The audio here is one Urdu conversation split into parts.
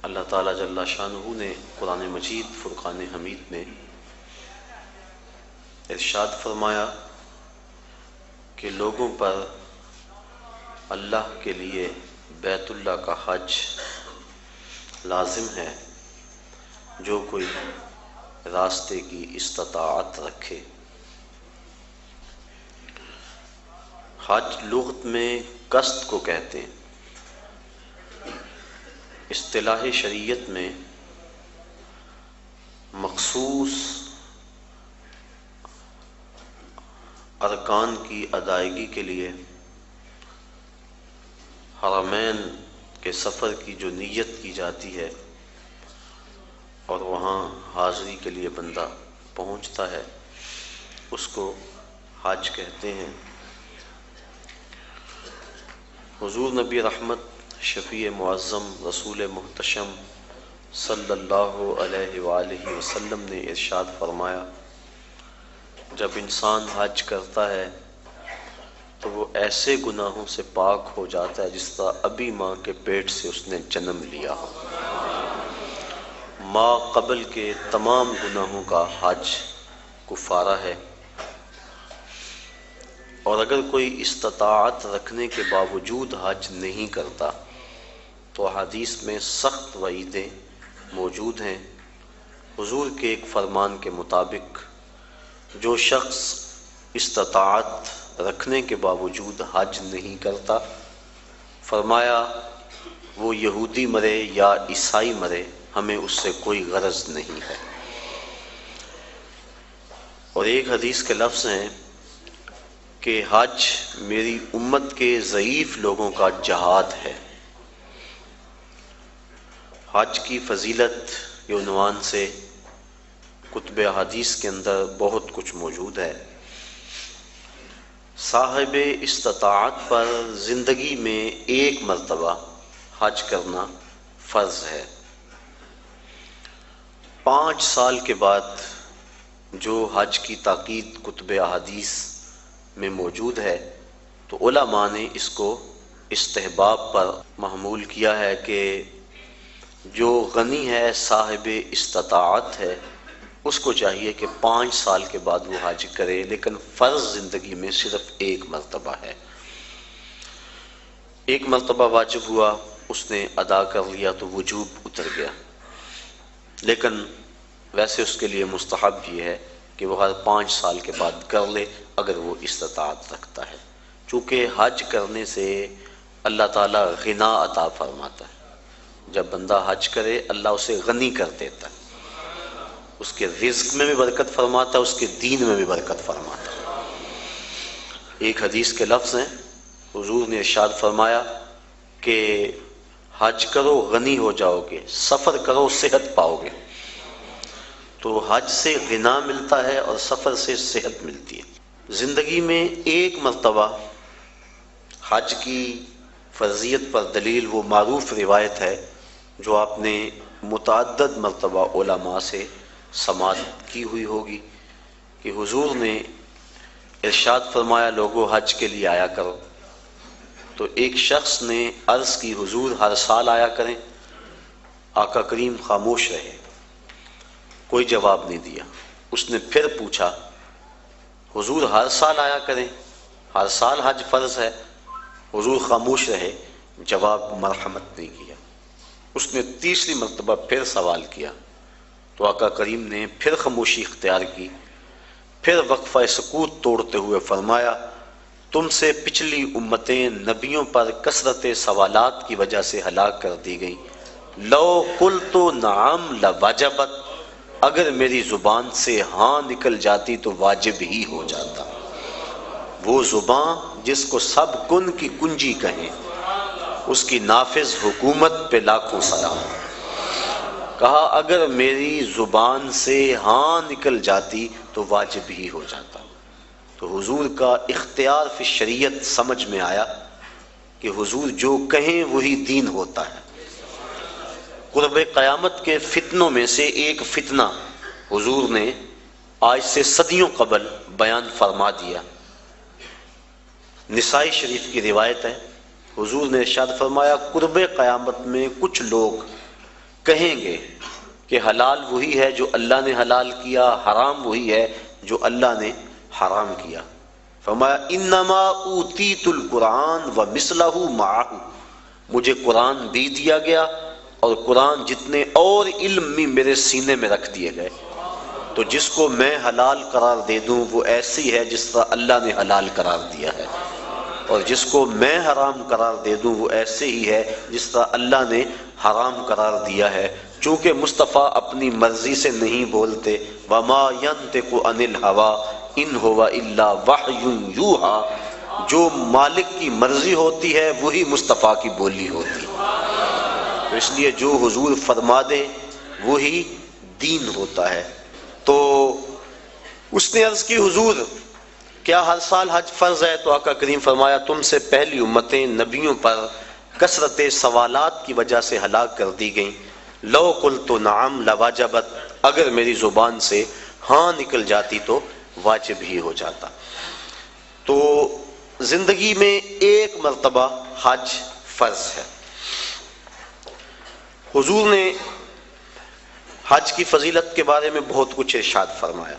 اللہ تعالیٰ جل شانہ نے قرآن مجید فرقان حمید میں ارشاد فرمایا کہ لوگوں پر اللہ کے لیے بیت اللہ کا حج لازم ہے جو کوئی راستے کی استطاعت رکھے۔ حج لغت میں قصد کو کہتے ہیں، اصطلاح شریعت میں مخصوص ارکان کی ادائیگی کے لیے حرمین کے سفر کی جو نیت کی جاتی ہے اور وہاں حاضری کے لیے بندہ پہنچتا ہے اس کو حج کہتے ہیں۔ حضور نبی رحمت شفیع معظم رسول محتشم صلی اللہ علیہ وآلہ وسلم نے ارشاد فرمایا، جب انسان حج کرتا ہے تو وہ ایسے گناہوں سے پاک ہو جاتا ہے جس طرح ابھی ماں کے پیٹ سے اس نے جنم لیا ہو۔ ماں قبل کے تمام گناہوں کا حج کفارہ ہے، اور اگر کوئی استطاعت رکھنے کے باوجود حج نہیں کرتا تو حدیث میں سخت وعیدیں موجود ہیں۔ حضور کے ایک فرمان کے مطابق جو شخص استطاعت رکھنے کے باوجود حج نہیں کرتا، فرمایا وہ یہودی مرے یا عیسائی مرے، ہمیں اس سے کوئی غرض نہیں ہے۔ اور ایک حدیث کے لفظ ہیں کہ حج میری امت کے ضعیف لوگوں کا جہاد ہے۔ حج کی فضیلت کے عنوان سے کتب حدیث کے اندر بہت کچھ موجود ہے۔ صاحب استطاعت پر زندگی میں ایک مرتبہ حج کرنا فرض ہے۔ 5 سال کے بعد جو حج کی تاکید کتب احادیث میں موجود ہے تو علماء نے اس کو استحباب پر محمول کیا ہے کہ جو غنی ہے صاحب استطاعت ہے اس کو چاہیے کہ 5 سال کے بعد وہ حج کرے، لیکن فرض زندگی میں صرف ایک مرتبہ ہے۔ ایک مرتبہ واجب ہوا، اس نے ادا کر لیا تو وجوب اتر گیا، لیکن ویسے اس کے لیے مستحب یہ ہے کہ وہ ہر 5 سال کے بعد کر لے اگر وہ استطاعت رکھتا ہے، چونکہ حج کرنے سے اللہ تعالیٰ غنا عطا فرماتا ہے۔ جب بندہ حج کرے اللہ اسے غنی کر دیتا ہے، اس کے رزق میں بھی برکت فرماتا ہے، اس کے دین میں بھی برکت فرماتا ہے۔ ایک حدیث کے لفظ ہیں، حضور نے ارشاد فرمایا کہ حج کرو غنی ہو جاؤ گے، سفر کرو صحت پاؤ گے۔ تو حج سے غنا ملتا ہے اور سفر سے صحت ملتی ہے۔ زندگی میں ایک مرتبہ حج کی فرضیت پر دلیل وہ معروف روایت ہے جو آپ نے متعدد مرتبہ علماء سے سماعت کی ہوئی ہوگی کہ حضور نے ارشاد فرمایا لوگوں حج کے لیے آیا کرو۔ تو ایک شخص نے عرض کی حضور ہر سال آیا کریں؟ آقا کریم خاموش رہے، کوئی جواب نہیں دیا۔ اس نے پھر پوچھا حضور ہر سال آیا کریں، ہر سال حج فرض ہے؟ حضور خاموش رہے، جواب مرحمت نہیں کیا۔ اس نے تیسری مرتبہ پھر سوال کیا تو آقا کریم نے پھر خاموشی اختیار کی، پھر وقفہ سکوت توڑتے ہوئے فرمایا تم سے پچھلی امتیں نبیوں پر کثرت سوالات کی وجہ سے ہلاک کر دی گئیں، لو قلت نعم لوجبت، اگر میری زبان سے ہاں نکل جاتی تو واجب ہی ہو جاتا۔ وہ زبان جس کو سب کن کی کنجی کہیں، اس کی نافذ حکومت پہ لاکھوں سلام۔ کہا اگر میری زبان سے ہاں نکل جاتی تو واجب ہی ہو جاتا۔ تو حضور کا اختیار فی شریعت سمجھ میں آیا کہ حضور جو کہیں وہی دین ہوتا ہے۔ قرب قیامت کے فتنوں میں سے ایک فتنہ حضور نے آج سے صدیوں قبل بیان فرما دیا۔ نسائی شریف کی روایت ہے، حضور نے ارشاد فرمایا قرب قیامت میں کچھ لوگ کہیں گے کہ حلال وہی ہے جو اللہ نے حلال کیا، حرام وہی ہے جو اللہ نے حرام کیا۔ فرمایا انما اوتیت القرآن ومثلہ معہ، مجھے قرآن بھی دیا گیا اور قرآن جتنے اور علم بھی میرے سینے میں رکھ دیے گئے۔ تو جس کو میں حلال قرار دے دوں وہ ایسی ہے جس طرح اللہ نے حلال قرار دیا ہے، اور جس کو میں حرام قرار دے دوں وہ ایسے ہی ہے جس طرح اللہ نے حرام قرار دیا ہے۔ چونکہ مصطفیٰ اپنی مرضی سے نہیں بولتے، وما ینطق عن الہوی ان ہوا الا وحی یوحی، جو مالک کی مرضی ہوتی ہے وہی مصطفیٰ کی بولی ہوتی ہے۔ تو اس لیے جو حضور فرما دے وہی دین ہوتا ہے۔ تو اس نے عرض کی حضور کیا ہر سال حج فرض ہے؟ تو آقا کریم فرمایا تم سے پہلی امتیں نبیوں پر کثرت سوالات کی وجہ سے ہلاک کر دی گئیں۔ لو قلت نعم لواجبت، اگر میری زبان سے ہاں نکل جاتی تو واجب ہی ہو جاتا۔ تو زندگی میں ایک مرتبہ حج فرض ہے۔ حضور نے حج کی فضیلت کے بارے میں بہت کچھ ارشاد فرمایا،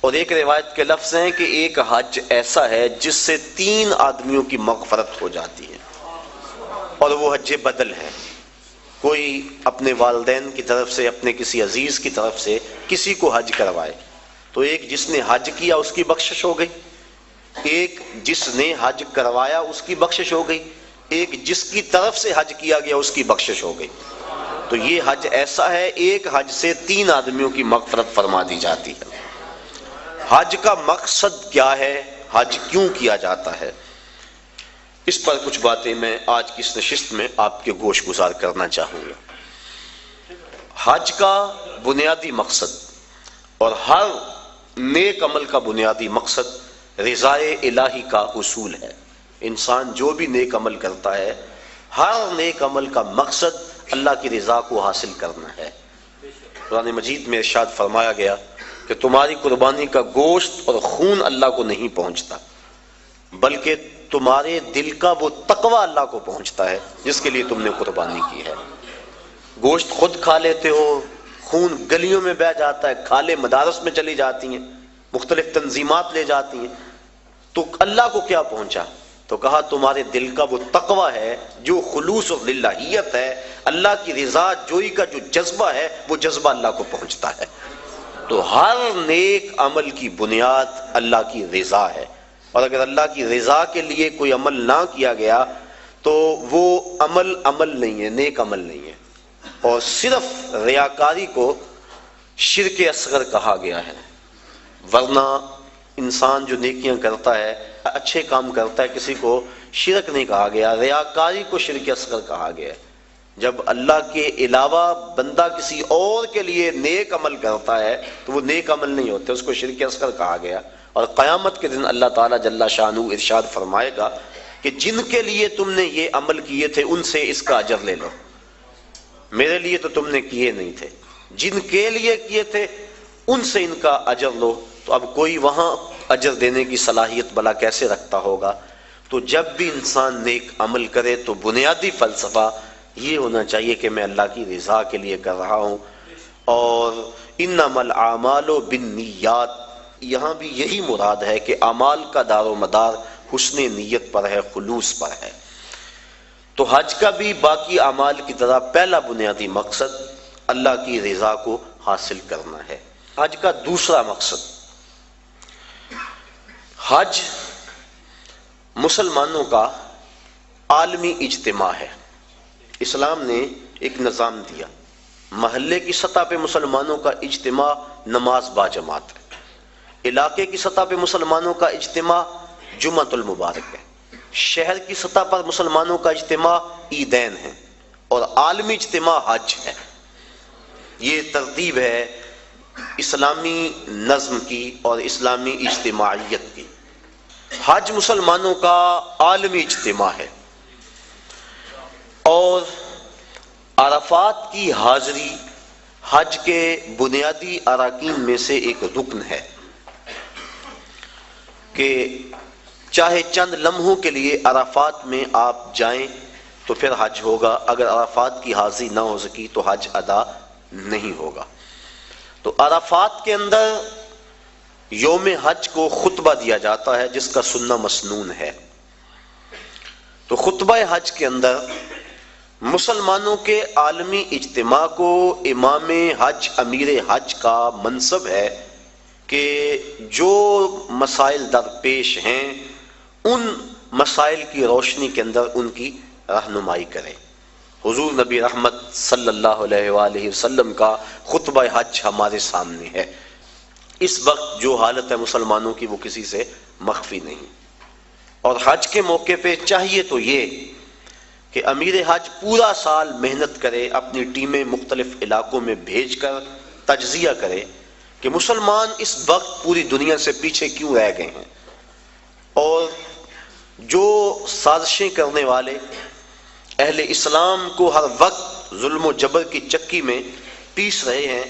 اور ایک روایت کے لفظ ہیں کہ ایک حج ایسا ہے جس سے 3 آدمیوں کی مغفرت ہو جاتی ہے، اور وہ حج بدل ہے۔ کوئی اپنے والدین کی طرف سے، اپنے کسی عزیز کی طرف سے کسی کو حج کروائے تو ایک جس نے حج کیا اس کی بخشش ہو گئی، ایک جس نے حج کروایا اس کی بخشش ہو گئی، ایک جس کی طرف سے حج کیا گیا اس کی بخشش ہو گئی۔ تو یہ حج ایسا ہے، ایک حج سے 3 آدمیوں کی مغفرت فرما دی جاتی ہے۔ حج کا مقصد کیا ہے؟ حج کیوں کیا جاتا ہے؟ اس پر کچھ باتیں میں آج کی اس نشست میں آپ کے گوش گزار کرنا چاہوں گا۔ حج کا بنیادی مقصد اور ہر نیک عمل کا بنیادی مقصد رضائے الہی کا حصول ہے۔ انسان جو بھی نیک عمل کرتا ہے، ہر نیک عمل کا مقصد اللہ کی رضا کو حاصل کرنا ہے۔ قرآن مجید میں ارشاد فرمایا گیا کہ تمہاری قربانی کا گوشت اور خون اللہ کو نہیں پہنچتا، بلکہ تمہارے دل کا وہ تقوی اللہ کو پہنچتا ہے جس کے لیے تم نے قربانی کی ہے۔ گوشت خود کھا لیتے ہو، خون گلیوں میں بہہ جاتا ہے، کھالیں مدارس میں چلی جاتی ہیں، مختلف تنظیمات لے جاتی ہیں، تو اللہ کو کیا پہنچا؟ تو کہا تمہارے دل کا وہ تقوی ہے، جو خلوص اور للہیت ہے، اللہ کی رضا جوئی کا جو جذبہ ہے، وہ جذبہ اللہ کو پہنچتا ہے۔ تو ہر نیک عمل کی بنیاد اللہ کی رضا ہے، اور اگر اللہ کی رضا کے لیے کوئی عمل نہ کیا گیا تو وہ عمل نہیں ہے، نیک عمل نہیں ہے۔ اور صرف ریاکاری کو شرک اصغر کہا گیا ہے، ورنہ انسان جو نیکیاں کرتا ہے، اچھے کام کرتا ہے، کسی کو شرک نہیں کہا گیا، ریاکاری کو شرک اصغر کہا گیا ہے۔ جب اللہ کے علاوہ بندہ کسی اور کے لیے نیک عمل کرتا ہے تو وہ نیک عمل نہیں ہوتے، اس کو شرک اصغر کہا گیا۔ اور قیامت کے دن اللہ تعالیٰ جل شانہ ارشاد فرمائے گا کہ جن کے لیے تم نے یہ عمل کیے تھے ان سے اس کا اجر لے لو، میرے لیے تو تم نے کیے نہیں تھے، جن کے لیے کیے تھے ان سے ان کا اجر لو۔ تو اب کوئی وہاں اجر دینے کی صلاحیت بلا کیسے رکھتا ہوگا؟ تو جب بھی انسان نیک عمل کرے تو بنیادی فلسفہ یہ ہونا چاہیے کہ میں اللہ کی رضا کے لیے کر رہا ہوں۔ اور انما الاعمال بالنیات، یہاں بھی یہی مراد ہے کہ اعمال کا دار و مدار حسن نیت پر ہے، خلوص پر ہے۔ تو حج کا بھی باقی اعمال کی طرح پہلا بنیادی مقصد اللہ کی رضا کو حاصل کرنا ہے۔ حج کا دوسرا مقصد، حج مسلمانوں کا عالمی اجتماع ہے۔ اسلام نے ایک نظام دیا، محلے کی سطح پہ مسلمانوں کا اجتماع نماز با جماعت ہے، علاقے کی سطح پہ مسلمانوں کا اجتماع جمعۃ المبارک ہے، شہر کی سطح پر مسلمانوں کا اجتماع عیدین ہے، اور عالمی اجتماع حج ہے۔ یہ ترتیب ہے اسلامی نظم کی اور اسلامی اجتماعیت کی۔ حج مسلمانوں کا عالمی اجتماع ہے، اور عرفات کی حاضری حج کے بنیادی اراکین میں سے ایک رکن ہے کہ چاہے چند لمحوں کے لیے عرفات میں آپ جائیں تو پھر حج ہوگا، اگر عرفات کی حاضری نہ ہو سکی تو حج ادا نہیں ہوگا۔ تو عرفات کے اندر یوم حج کو خطبہ دیا جاتا ہے جس کا سننا مسنون ہے۔ تو خطبہ حج کے اندر مسلمانوں کے عالمی اجتماع کو امام حج امیر حج کا منصب ہے کہ جو مسائل درپیش ہیں ان مسائل کی روشنی کے اندر ان کی رہنمائی کریں۔ حضور نبی رحمت صلی اللہ علیہ وآلہ وسلم کا خطبہ حج ہمارے سامنے ہے۔ اس وقت جو حالت ہے مسلمانوں کی وہ کسی سے مخفی نہیں، اور حج کے موقع پہ چاہیے تو یہ کہ امیر حج پورا سال محنت کرے، اپنی ٹیمیں مختلف علاقوں میں بھیج کر تجزیہ کرے کہ مسلمان اس وقت پوری دنیا سے پیچھے کیوں رہ گئے ہیں، اور جو سازشیں کرنے والے اہل اسلام کو ہر وقت ظلم و جبر کی چکی میں پیس رہے ہیں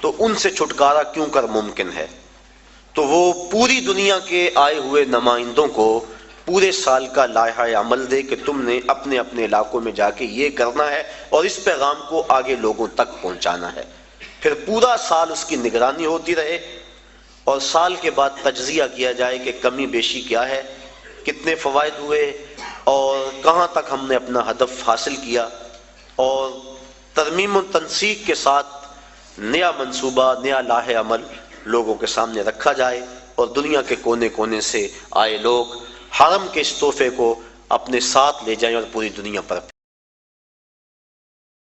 تو ان سے چھٹکارا کیوں کر ممکن ہے۔ تو وہ پوری دنیا کے آئے ہوئے نمائندوں کو پورے سال کا لائحہ عمل دے کہ تم نے اپنے اپنے علاقوں میں جا کے یہ کرنا ہے اور اس پیغام کو آگے لوگوں تک پہنچانا ہے۔ پھر پورا سال اس کی نگرانی ہوتی رہے اور سال کے بعد تجزیہ کیا جائے کہ کمی بیشی کیا ہے، کتنے فوائد ہوئے اور کہاں تک ہم نے اپنا ہدف حاصل کیا، اور ترمیم و تنسیق کے ساتھ نیا منصوبہ، نیا لائحہ عمل لوگوں کے سامنے رکھا جائے اور دنیا کے کونے کونے سے آئے لوگ حرم کے اس تحفے کو اپنے ساتھ لے جائیں اور پوری دنیا پر